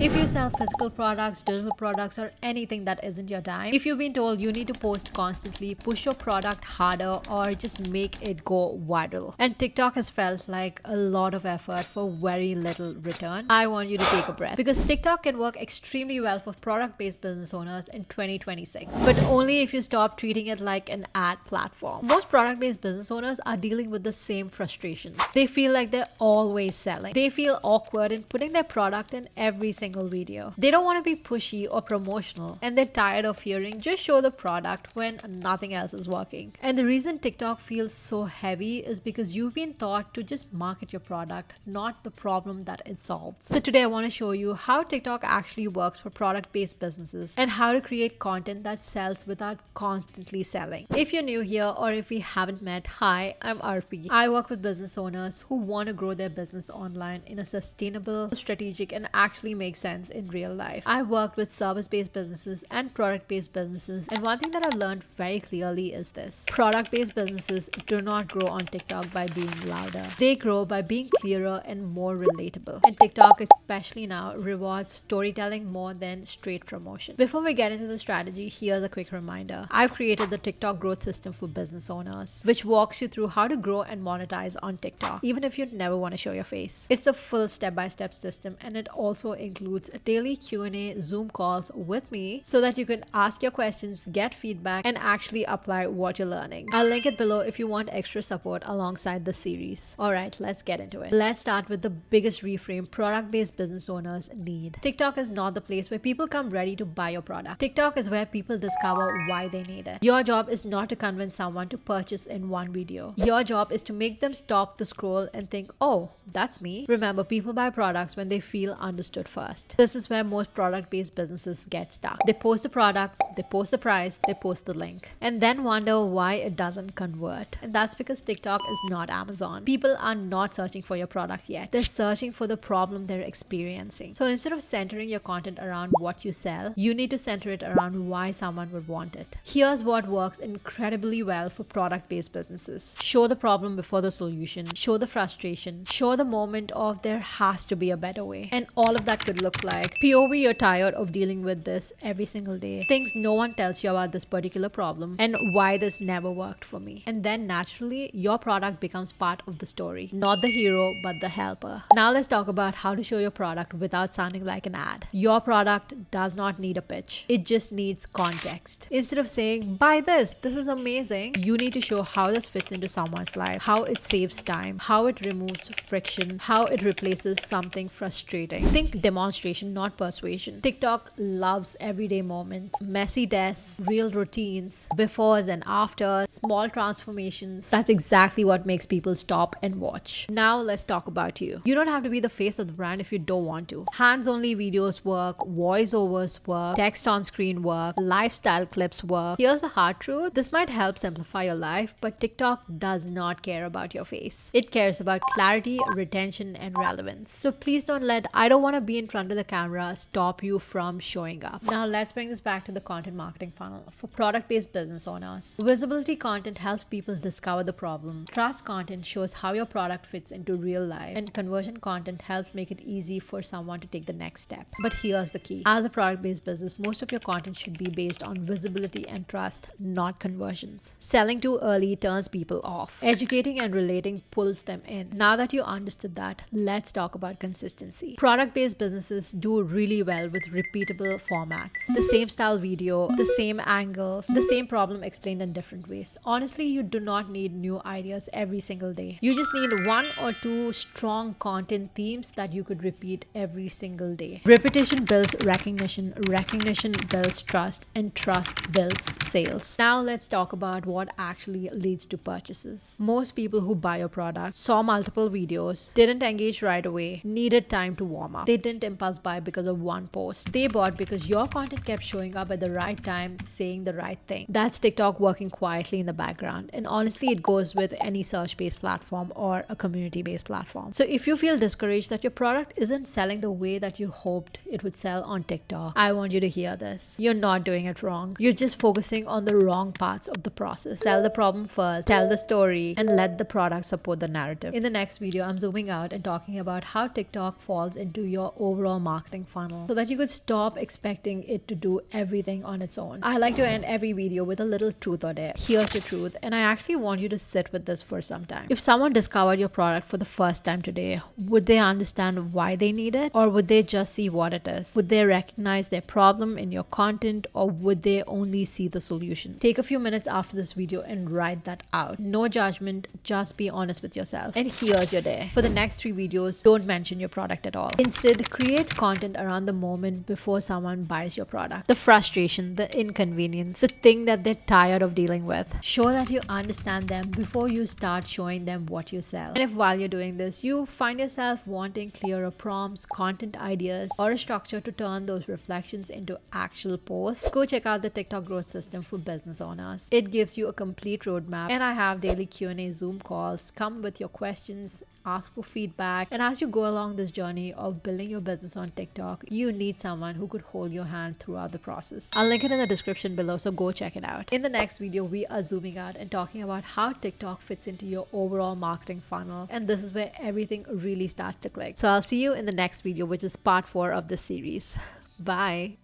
If you sell physical products, digital products, or anything that isn't your dime, if you've been told you need to post constantly, push your product harder, or just make it go viral, and TikTok has felt like a lot of effort for very little return, I want you to take a breath, because TikTok can work extremely well for product-based business owners in 2026, but only if you stop treating it like an ad platform. Most product-based business owners are dealing with the same frustrations. They feel like they're always selling. They feel awkward in putting their product in every single video. They don't want to be pushy or promotional, and they're tired of hearing just show the product when nothing else is working. And the reason TikTok feels so heavy is because you've been taught to just market your product, not the problem that it solves. So today I want to show you how TikTok actually works for product-based businesses and how to create content that sells without constantly selling. If you're new here or if we haven't met, hi, I'm Arpi. I work with business owners who want to grow their business online in a sustainable, strategic, and actually make sense in real life. I've worked with service-based businesses and product-based businesses, and one thing that I've learned very clearly is this: product-based businesses do not grow on TikTok by being louder. They grow by being clearer and more relatable. And TikTok, especially now, rewards storytelling more than straight promotion. Before we get into the strategy, here's a quick reminder. I've created the TikTok growth system for business owners, which walks you through how to grow and monetize on TikTok, even if you never want to show your face. It's a full step-by-step system, and it also includes daily Q&A Zoom calls with me so that you can ask your questions, get feedback, and actually apply what you're learning. I'll link it below if you want extra support alongside the series. Alright, let's get into it. Let's start with the biggest reframe product-based business owners need. TikTok is not the place where people come ready to buy your product. TikTok is where people discover why they need it. Your job is not to convince someone to purchase in one video. Your job is to make them stop the scroll and think, oh, that's me. Remember, people buy products when they feel understood first. This is where most product-based businesses get stuck. They post the product, they post the price, they post the link, and then wonder why it doesn't convert. And that's because TikTok is not Amazon. People are not searching for your product yet. They're searching for the problem they're experiencing. So instead of centering your content around what you sell, you need to center it around why someone would want it. Here's what works incredibly well for product-based businesses. Show the problem before the solution. Show the frustration. Show the moment of there has to be a better way. And all of that could look like POV, you're tired of dealing with this every single day. Things no one tells you about this particular problem and why this never worked for me. And then naturally, your product becomes part of the story. Not the hero, but the helper. Now let's talk about how to show your product without sounding like an ad. Your product does not need a pitch. It just needs context. Instead of saying, buy this is amazing, you need to show how this fits into someone's life, how it saves time, how it removes friction, how it replaces something frustrating. Think demonstration, not persuasion. TikTok loves everyday moments, messy desks, real routines, befores and afters, small transformations. That's exactly what makes people stop and watch. Now let's talk about you. You don't have to be the face of the brand if you don't want to. Hands-only videos work, voiceovers work, text on screen work, lifestyle clips work. Here's the hard truth. This might help simplify your life, but TikTok does not care about your face. It cares about clarity, retention, and relevance. So please don't let I don't want to be in front of the camera stop you from showing up. Now let's bring this back to the content marketing funnel for product-based business owners. Visibility content helps people discover the problem. Trust content shows how your product fits into real life, and conversion content helps make it easy for someone to take the next step. But here's the key. As a product-based business, most of your content should be based on visibility and trust, not conversions. Selling too early turns people off. Educating and relating pulls them in. Now that you understood that, let's talk about consistency. Product-based businesses do really well with repeatable formats. The same style video, the same angles, the same problem explained in different ways. Honestly, you do not need new ideas every single day. You just need one or two strong content themes that you could repeat every single day. Repetition builds recognition, recognition builds trust, and trust builds sales. Now let's talk about what actually leads to purchases. Most people who buy your product saw multiple videos, didn't engage right away, needed time to warm up. They didn't impulse buy because of one post. They bought because your content kept showing up at the right time, saying the right thing. That's TikTok working quietly in the background. And honestly, it goes with any search-based platform or a community-based platform. So if you feel discouraged that your product isn't selling the way that you hoped it would sell on TikTok, I want you to hear this. You're not doing it wrong. You're just focusing on the wrong parts of the process. Sell the problem first, tell the story, and let the product support the narrative. In the next video, I'm zooming out and talking about how TikTok falls into your overall overall marketing funnel so that you could stop expecting it to do everything on its own. I like to end every video with a little truth or dare. Here's your truth, and I actually want you to sit with this for some time. If someone discovered your product for the first time today, would they understand why they need it, or would they just see what it is? Would they recognize their problem in your content, or would they only see the solution? Take a few minutes after this video and write that out. No judgment, just be honest with yourself. And here's your dare. For the next 3 videos, don't mention your product at all. Instead, create content around the moment before someone buys your product. The frustration, the inconvenience, the thing that they're tired of dealing with. Show that you understand them before you start showing them what you sell. And if while you're doing this, you find yourself wanting clearer prompts, content ideas, or a structure to turn those reflections into actual posts, go check out the TikTok growth system for business owners. It gives you a complete roadmap, and I have daily Q&A Zoom calls. Come with your questions, ask for feedback, and as you go along this journey of building your business on TikTok, you need someone who could hold your hand throughout the process. I'll link it in the description below, so go check it out. In the next video, we are zooming out and talking about how TikTok fits into your overall marketing funnel, and this is where everything really starts to click. So I'll see you in the next video, which is part 4 of this series. Bye.